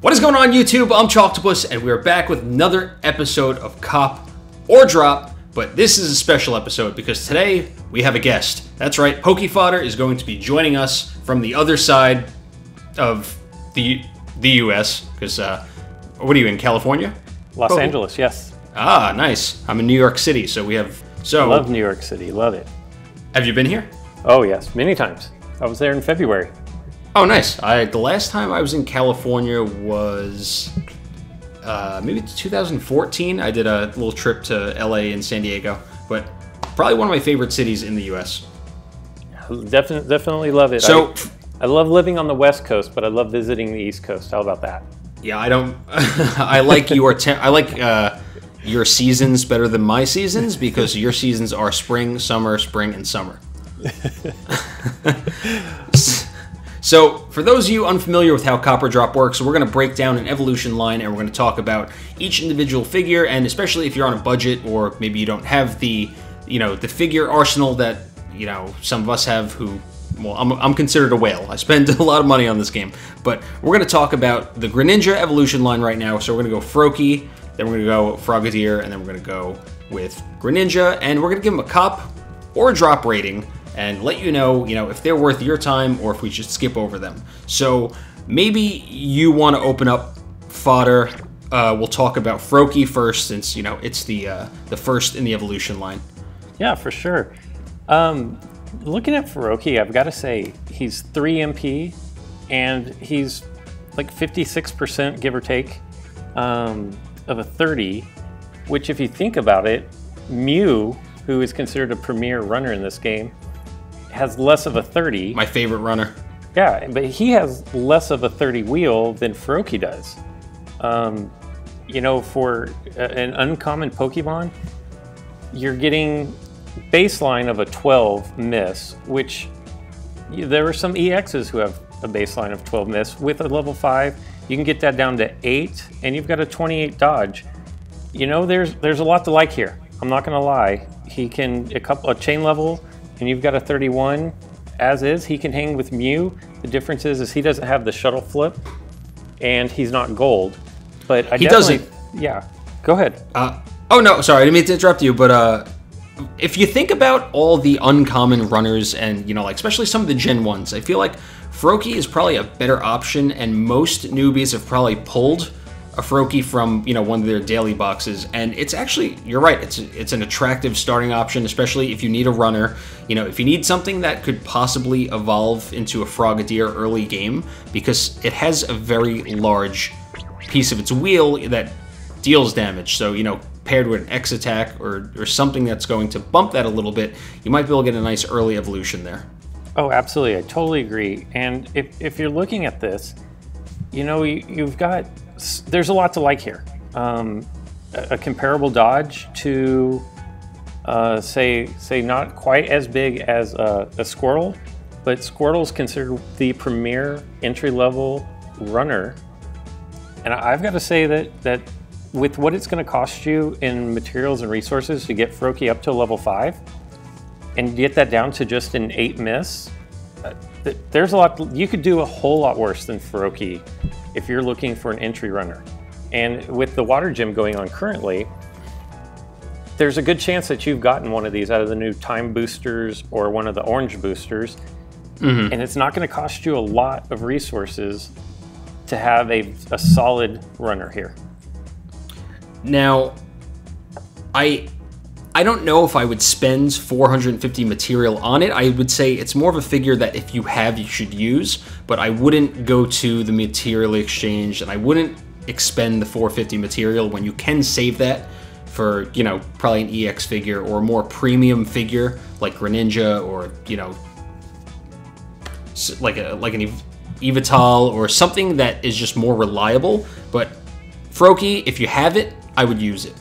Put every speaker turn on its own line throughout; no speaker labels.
What is going on, YouTube? I'm Choctopus, and we're back with another episode of Cop or Drop, but this is a special episode because today we have a guest. That's right, Poke Fodder is going to be joining us from the other side of the U.S., because, what are you, in California?
Los Angeles, yes.
Ah, nice. I'm in New York City, so we have...
Love New York City, love it.
Have you been here?
Oh, yes, many times. I was there in February.
Oh, nice. The last time I was in California was maybe 2014. I did a little trip to LA and San Diego, but probably one of my favorite cities in the US.
Definitely love it.
So
I love living on the West Coast, but I love visiting the East Coast. How about that?
Yeah, I don't. I like your seasons better than my seasons because your seasons are spring, spring, and summer. So, for those of you unfamiliar with how Cop or Drop works, we're going to break down an evolution line and we're going to talk about each individual figure, and especially if you're on a budget or maybe you don't have the figure arsenal that, some of us have who, well, I'm considered a whale. I spend a lot of money on this game. But we're going to talk about the Greninja evolution line right now. So we're going to go Froakie, then we're going to go Frogadier, and then we're going to go with Greninja, and we're going to give them a Cop or a Drop rating, and let you know, if they're worth your time or if we should skip over them. So maybe you want to open up Fodder. We'll talk about Froakie first, since it's the first in the evolution line.
Yeah, for sure. Looking at Froakie, I've got to say he's 3 MP, and he's like 56%, give or take, of a 30. Which, if you think about it, Mew, who is considered a premier runner in this game, has less of a 30.
My favorite runner.
Yeah, but he has less of a 30 wheel than Froakie does. For an uncommon Pokemon, you're getting baseline of a 12 miss, which there are some EXs who have a baseline of 12 miss. With a level 5, you can get that down to 8, and you've got a 28 dodge. There's a lot to like here. I'm not gonna lie. He can a chain level, and you've got a 31 as is. He can hang with Mew. The difference is he doesn't have the shuttle flip, and he's not gold. But he doesn't. Yeah, go ahead.
Oh no, sorry, I didn't mean to interrupt you, but if you think about all the uncommon runners and especially some of the Gen 1s, I feel like Froakie is probably a better option, and most newbies have probably pulled a Froakie from one of their daily boxes, and it's actually, you're right, it's an attractive starting option, especially if you need a runner. If you need something that could possibly evolve into a Frogadier early game, because it has a very large piece of its wheel that deals damage. So paired with an X attack or something that's going to bump that a little bit, you might be able to get a nice early evolution there. Oh,
absolutely, I totally agree. And if you're looking at this, there's a lot to like here. A comparable dodge to, say not quite as big as a Squirtle, but Squirtle is considered the premier entry-level runner. And I've got to say that with what it's going to cost you in materials and resources to get Froakie up to level 5, and get that down to just an 8 miss, there's a lot. You could do a whole lot worse than Froakie if you're looking for an entry runner. And with the water gym going on currently, there's a good chance that you've gotten one of these out of the new time boosters or one of the orange boosters. Mm-hmm. And it's not going to cost you a lot of resources to have a solid runner here.
Now, I don't know if I would spend 450 material on it. I would say it's more of a figure that if you have, you should use, but I wouldn't go to the material exchange, and I wouldn't expend the 450 material when you can save that for, probably an EX figure or a more premium figure like Greninja, or, like an Evital or something that is just more reliable. But Froakie, if you have it, I would use it.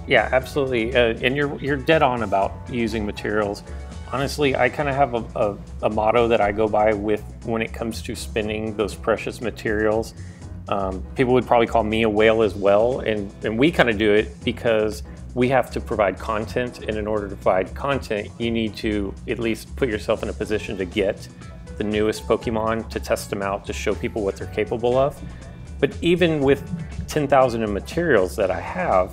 Yeah, absolutely, and you're dead on about using materials. Honestly, I kind of have a motto that I go by with when it comes to spending those precious materials. People would probably call me a whale as well, and we kind of do it because we have to provide content, and in order to provide content, you need to at least put yourself in a position to get the newest Pokemon, to test them out, to show people what they're capable of. But even with 10,000 in materials that I have,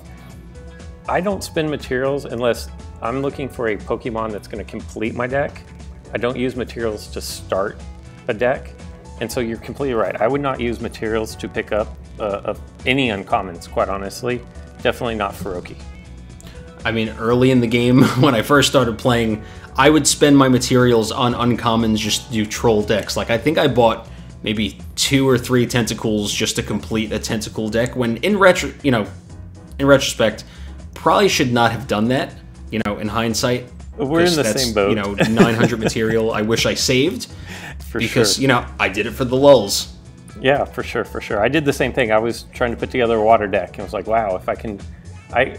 I don't spend materials unless I'm looking for a Pokemon that's going to complete my deck. I don't use materials to start a deck. And so you're completely right. I would not use materials to pick up any uncommons, quite honestly. Definitely not Froakie.
I mean, early in the game, when I first started playing, I would spend my materials on uncommons just to do troll decks. Like, I think I bought maybe 2 or 3 tentacles just to complete a tentacle deck, when in retrospect, probably should not have done that, in hindsight.
We're in the same boat.
900 material I wish I saved. Because, I did it for the lulz.
Yeah, for sure, for sure. I did the same thing. I was trying to put together a water deck, and I was like, wow, if I can...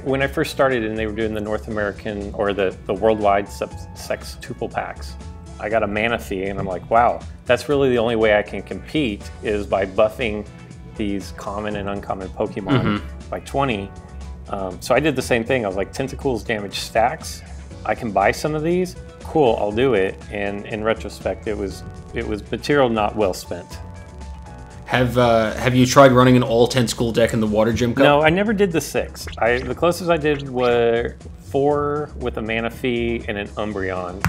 when I first started and they were doing the North American or the worldwide sextuple packs, I got a Manaphy, and I'm like, wow, that's really the only way I can compete is by buffing these common and uncommon Pokemon by 20. So I did the same thing. I was like, Tentacles damage stacks. I can buy some of these. Cool, I'll do it. And in retrospect, it was material not well spent.
Have you tried running an all tentacle deck in the Water Gym Cup?
No, I never did the 6. The closest I did were 4 with a Manaphy and an Umbreon.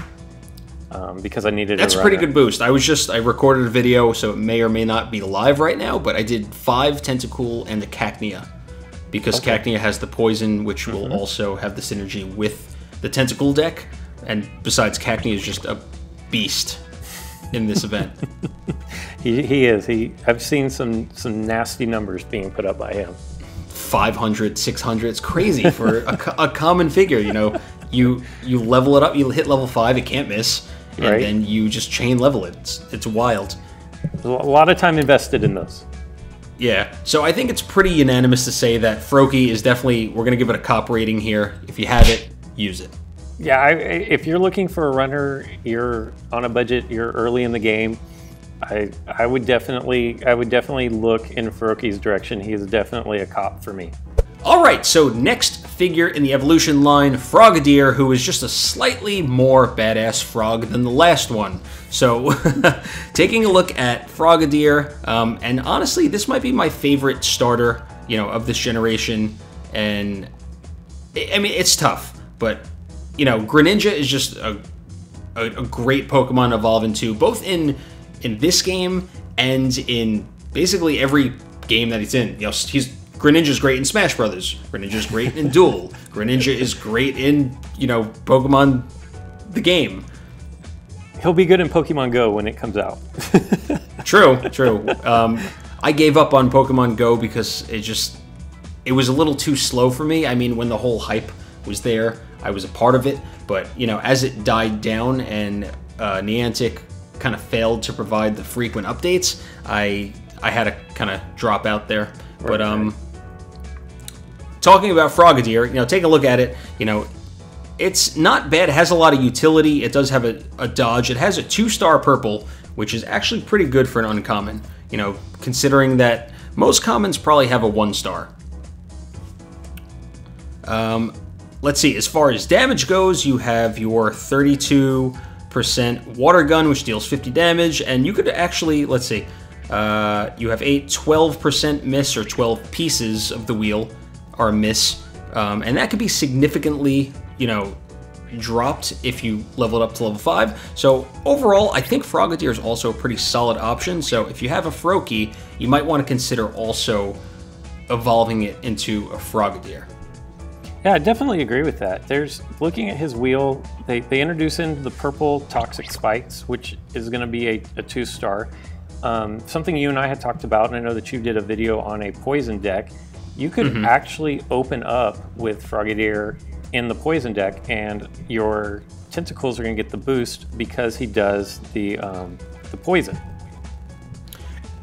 Because I needed
That's a pretty good boost. I recorded a video, so it may or may not be live right now, but I did 5 Tentacool and the Cacnea. Because Cacnea has the poison, which will also have the synergy with the Tentacool deck. And besides, Cacnea is just a beast in this event.
He is. I've seen some nasty numbers being put up by him.
500, 600. It's crazy for a common figure. You level it up. You hit level 5. It can't miss, and then you just chain level it. It's wild.
A lot of time invested in those.
Yeah. So I think it's pretty unanimous to say that Froakie is definitely. We're gonna give it a cop rating here. If you have it, use it.
Yeah. If you're looking for a runner, you're on a budget, you're early in the game. I would definitely look in Froakie's direction. He is definitely a cop for me.
All right, so next figure in the evolution line, Frogadier, who is just a slightly more badass frog than the last one. So, taking a look at Frogadier, and honestly, this might be my favorite starter, of this generation. And I mean, it's tough, but Greninja is just a great Pokemon to evolve into, both in this game and in basically every game that he's in. Greninja's great in Smash Brothers. Greninja's great in Duel. Greninja is great in, Pokemon the game.
He'll be good in Pokemon Go when it comes out.
True. I gave up on Pokemon Go because it was a little too slow for me. I mean, when the whole hype was there, I was a part of it. But, as it died down and Niantic kind of failed to provide the frequent updates, I had to kind of drop out there. But talking about Frogadier, take a look at it. It's not bad. It has a lot of utility. It does have a dodge. It has a 2-star purple, which is actually pretty good for an uncommon. Considering that most commons probably have a 1-star. Let's see. As far as damage goes, you have your 32% water gun, which deals 50 damage, and you could actually, let's see. You have a 12% miss, or 12 pieces of the wheel are a miss, and that could be significantly, dropped if you level it up to level 5. So overall, I think Frogadier is also a pretty solid option. So if you have a Froakie, you might want to consider also evolving it into a Frogadier.
Yeah, I definitely agree with that. Looking at his wheel, they introduce in the purple toxic spikes, which is going to be a 2-star. Something you and I had talked about, and I know that you did a video on a poison deck. You could actually open up with Frogadier in the poison deck, and your tentacles are going to get the boost because he does the poison.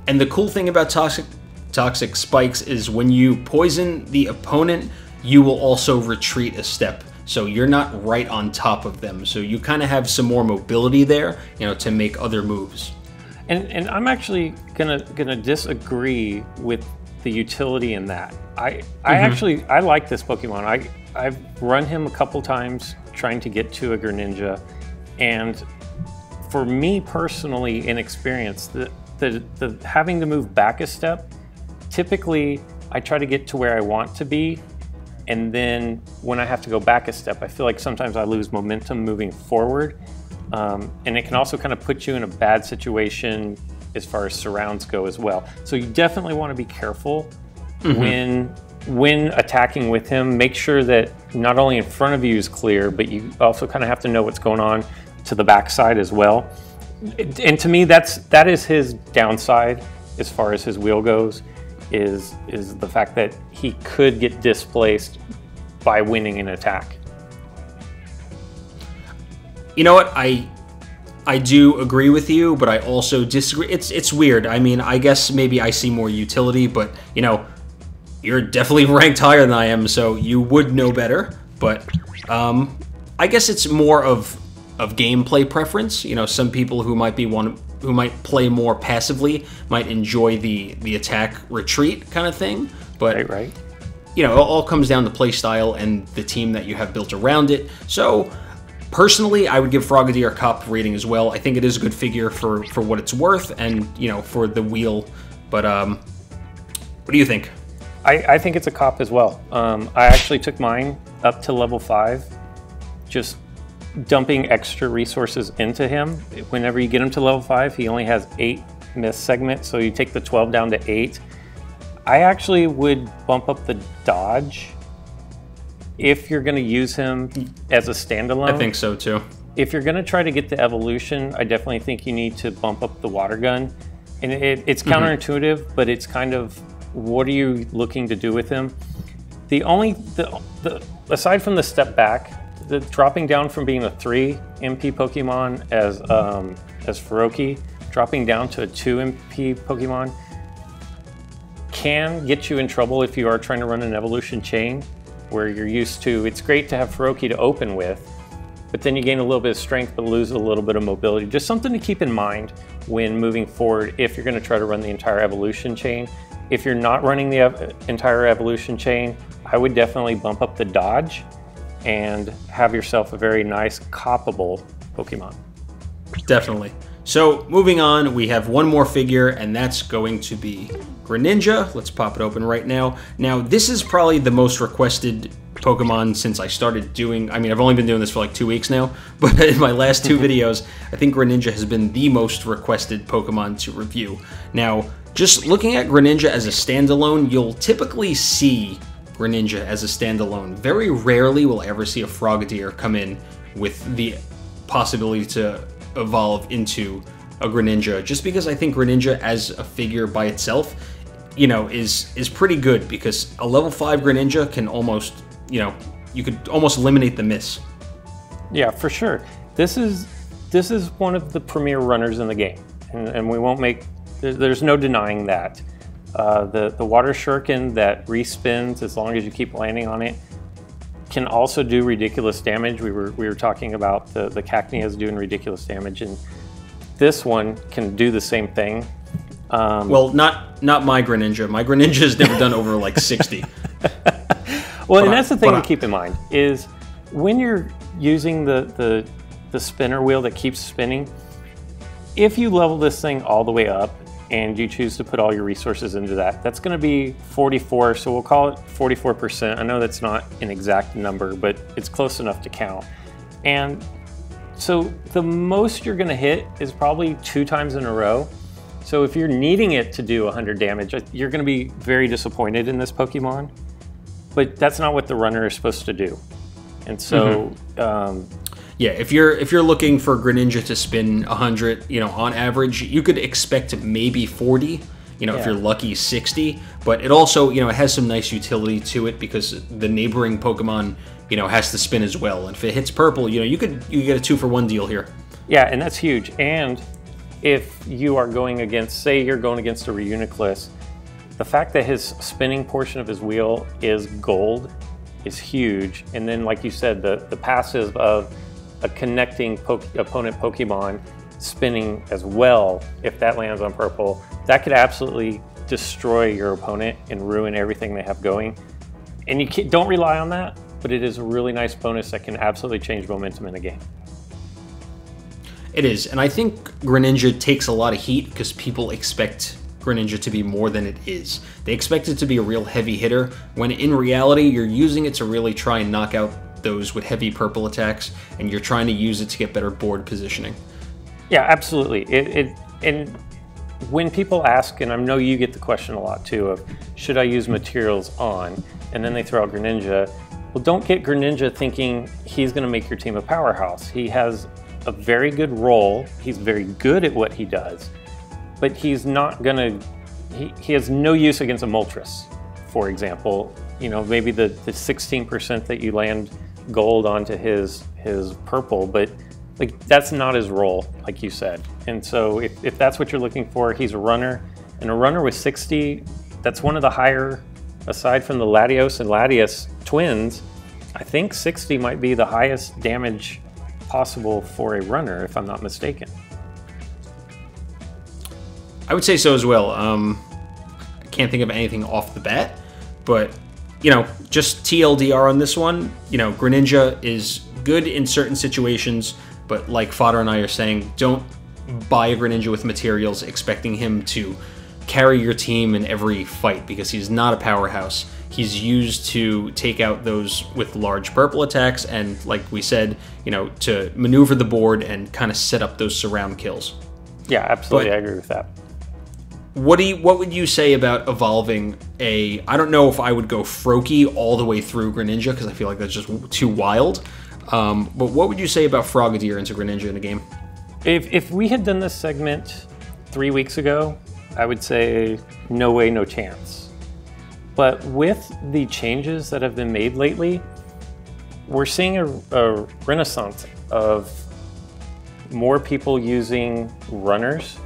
And the cool thing about toxic spikes is when you poison the opponent, you will also retreat a step. So you're not right on top of them. So you kind of have some more mobility there, to make other moves.
And I'm actually gonna disagree with the utility in that. I like this Pokemon. I've run him a couple times trying to get to a Greninja, and for me personally, in experience, the having to move back a step typically I try to get to where I want to be, and then when I have to go back a step, I feel like sometimes I lose momentum moving forward. And it can also kind of put you in a bad situation as far as surrounds go as well. So you definitely want to be careful when attacking with him. Make sure that not only in front of you is clear, but you also kind of have to know what's going on to the backside as well. And to me, that is his downside as far as his wheel goes, is the fact that he could get displaced by winning an attack.
You know what? I do agree with you, but I also disagree. It's weird. I mean, I guess maybe I see more utility, but you know, you're definitely ranked higher than I am, so you would know better. But I guess it's more of gameplay preference. You know, some people who might play more passively might enjoy the attack retreat kind of thing. But
right.
You know, it all comes down to play style and the team that you have built around it. So personally, I would give Frogadier a cop rating as well. I think it is a good figure for what it's worth, and you know, for the wheel. But what do you think?
I think it's a cop as well. I actually took mine up to level 5, just dumping extra resources into him. Whenever you get him to level 5, he only has 8 miss segments, so you take the 12 down to 8. I actually would bump up the dodge if you're going to use him as a standalone.
I think so too.
If you're going to try to get the evolution, I definitely think you need to bump up the water gun. And it's counterintuitive, but it's kind of, what are you looking to do with him? Aside from the step back, the dropping down from being a 3 MP Pokemon as Feroki, dropping down to a 2 MP Pokemon can get you in trouble if you are trying to run an evolution chain, where you're used to, it's great to have Feroki to open with, but then you gain a little bit of strength but lose a little bit of mobility. Just something to keep in mind when moving forward if you're going to try to run the entire evolution chain. If you're not running the entire evolution chain, I would definitely bump up the dodge and have yourself a very nice coppable Pokemon.
Definitely. So moving on, we have one more figure, and that's going to be Greninja. Let's pop it open right now. Now, this is probably the most requested Pokemon since I started doing, I mean, I've only been doing this for like 2 weeks now, but in my last 2 videos, I think Greninja has been the most requested Pokemon to review. Now, just looking at Greninja as a standalone, you'll typically see Greninja as a standalone. Very rarely will I ever see a Frogadier come in with the possibility to evolve into a Greninja, just because I think Greninja as a figure by itself, you know, is pretty good, because a level 5 Greninja can almost, you know, you could almost eliminate the miss.
Yeah, for sure. This is one of the premier runners in the game, and we won't make, there's no denying that. The water shuriken that respins as long as you keep landing on it can also do ridiculous damage. We were talking about the Cacneas doing ridiculous damage, and this one can do the same thing.
Well, not my Greninja. My Greninja has never done over like 60.
Well, and that's the thing to keep in mind, is when you're using the spinner wheel that keeps spinning, if you level this thing all the way up and you choose to put all your resources into that, that's going to be 44, so we'll call it 44%. I know that's not an exact number, but it's close enough to count. And so the most you're going to hit is probably 2 times in a row. So if you're needing it to do 100 damage, you're going to be very disappointed in this Pokemon. But that's not what the runner is supposed to do. And so
yeah, if you're looking for Greninja to spin 100, you know, on average, you could expect maybe 40, you know, if you're lucky 60, but it also, you know, it has some nice utility to it, because the neighboring Pokemon, you know, has to spin as well. And if it hits purple, you know, you get a 2-for-1 deal here.
Yeah, and that's huge. And if you are going against, say you're going against a Reuniclus, the fact that his spinning portion of his wheel is gold is huge. And then, like you said, the passive of a connecting opponent Pokemon spinning as well, if that lands on purple, that could absolutely destroy your opponent and ruin everything they have going. And you don't rely on that, but it is a really nice bonus that can absolutely change momentum in a game.
It is, and I think Greninja takes a lot of heat because people expect Greninja to be more than it is. They expect it to be a real heavy hitter, when in reality, you're using it to really try and knock out those with heavy purple attacks, and you're trying to use it to get better board positioning.
Yeah, absolutely. And when people ask, and I know you get the question a lot too, of should I use materials on, and then they throw out Greninja. Well, don't get Greninja thinking he's going to make your team a powerhouse. He has a very good role. He's very good at what he does, but he's not going to, he has no use against a Moltres, for example. You know, maybe the 16% that you land gold onto his purple, but like that's not his role, like you said. And so if that's what you're looking for, he's a runner, and a runner with 60, that's one of the higher, aside from the Latios and Latias twins, I think 60 might be the highest damage possible for a runner, if I'm not mistaken.
I would say so as well. I can't think of anything off the bat, but, you know, just TLDR on this one, you know, Greninja is good in certain situations, but like Fodder and I are saying, don't buy a Greninja with materials expecting him to carry your team in every fight, because he's not a powerhouse. He's used to take out those with large purple attacks, and like we said, you know, to maneuver the board and kind of set up those surround kills.
Yeah, absolutely, I agree with that.
What would you say about evolving a, I don't know if I would go Froakie all the way through Greninja, because I feel like that's just too wild. But what would you say about Frogadier into Greninja in a game?
If we had done this segment 3 weeks ago, I would say no way, no chance. But with the changes that have been made lately, we're seeing a renaissance of more people using runners,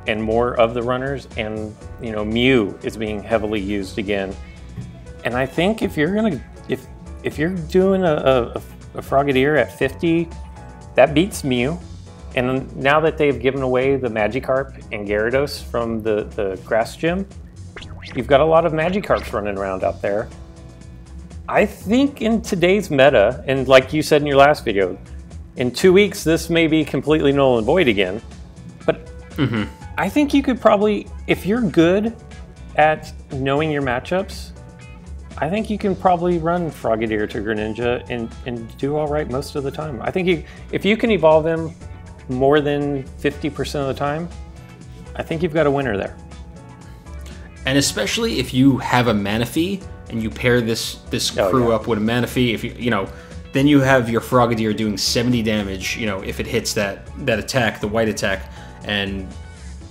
and more of the runners, and you know, Mew is being heavily used again. And I think if you're gonna, if you're doing a Frogadier at 50, that beats Mew. And now that they've given away the Magikarp and Gyarados from the grass gym, you've got a lot of Magikarps running around out there. I think in today's meta, and like you said in your last video, in 2 weeks this may be completely null and void again, but I think you could probably, if you're good at knowing your matchups, I think you can probably run Frogadier to Greninja and do all right most of the time. I think if you can evolve him more than 50% of the time, I think you've got a winner there.
And especially if you have a Manaphy and you pair this crew up with a Manaphy, if you know, then you have your Frogadier doing 70 damage, you know, if it hits that attack, the white attack, and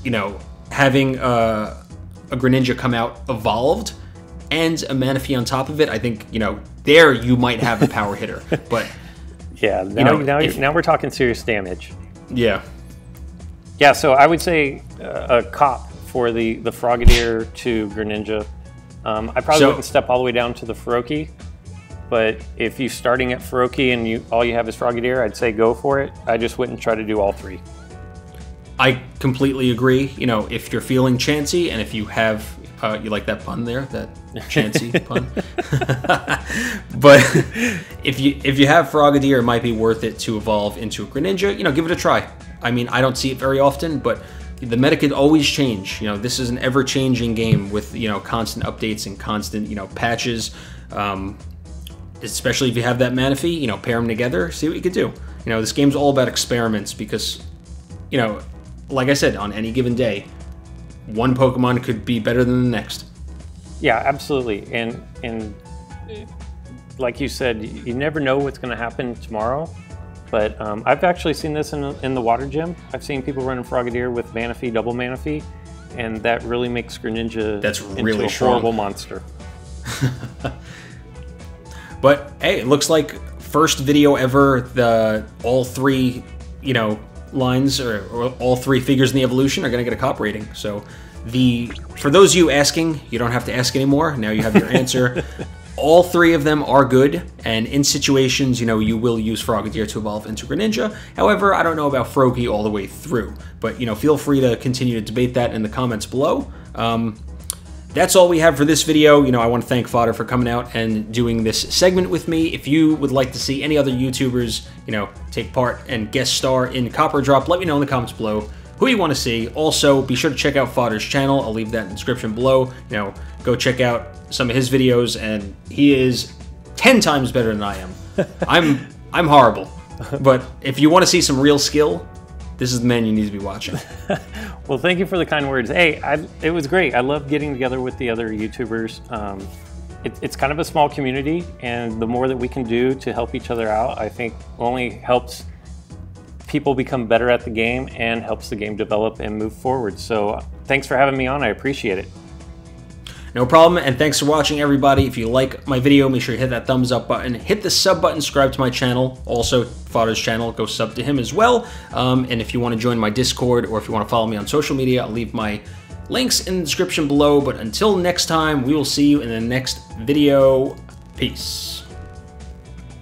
you know, having a Greninja come out evolved and a Manaphy on top of it, I think, you know, there you might have a power hitter. But
yeah, now we're talking serious damage.
Yeah.
Yeah, so I would say a cop for the Frogadier to Greninja. I probably wouldn't step all the way down to the Froakie, but if you're starting at Froakie and all you have is Frogadier, I'd say go for it. I just wouldn't try to do all three.
I completely agree. You know, if you're feeling chancy, and if you have, you like that pun there, that chancy pun. But if you have Frogadier, it might be worth it to evolve into a Greninja. You know, give it a try. I mean, I don't see it very often, but the meta could always change. You know, this is an ever-changing game with, you know, constant updates and constant, you know, patches. Especially if you have that Manaphy, you know, pair them together, see what you could do. You know, this game's all about experiments because, you know, like I said, on any given day, one Pokemon could be better than the next. Yeah,
absolutely. And like you said, you never know what's going to happen tomorrow. But I've actually seen this in the water gym. I've seen people running Frogadier with Manaphy, double Manaphy, and that really makes Greninja into a horrible monster.
But hey, it looks like first video ever, all three, you know, lines or all three figures in the evolution are going to get a cop rating. So for those of you asking, you don't have to ask anymore. Now you have your answer. All three of them are good, and in situations, you know, you will use Frogadier to evolve into Greninja. However, I don't know about Froakie all the way through, but, you know, feel free to continue to debate that in the comments below. That's all we have for this video. You know, I want to thank Fodder for coming out and doing this segment with me. If you would like to see any other YouTubers, you know, take part and guest star in Copper Drop, let me know in the comments below. who you want to see. Also, be sure to check out Fodder's channel. I'll leave that in the description below. You know, go check out some of his videos, and he is 10 times better than I am. I'm horrible. But if you want to see some real skill, this is the man you need to be watching.
Well, thank you for the kind words. Hey, it was great. I love getting together with the other YouTubers. It's kind of a small community, and the more that we can do to help each other out, I think only helps people become better at the game and helps the game develop and move forward. So thanks for having me on. I appreciate it.
No problem, and thanks for watching, everybody. If you like my video, make sure you hit that thumbs up button, hit the sub button, subscribe to my channel, also Fodder's channel, go sub to him as well. And if you want to join my Discord, or if you want to follow me on social media, I'll leave my links in the description below. But until next time, we will see you in the next video. Peace.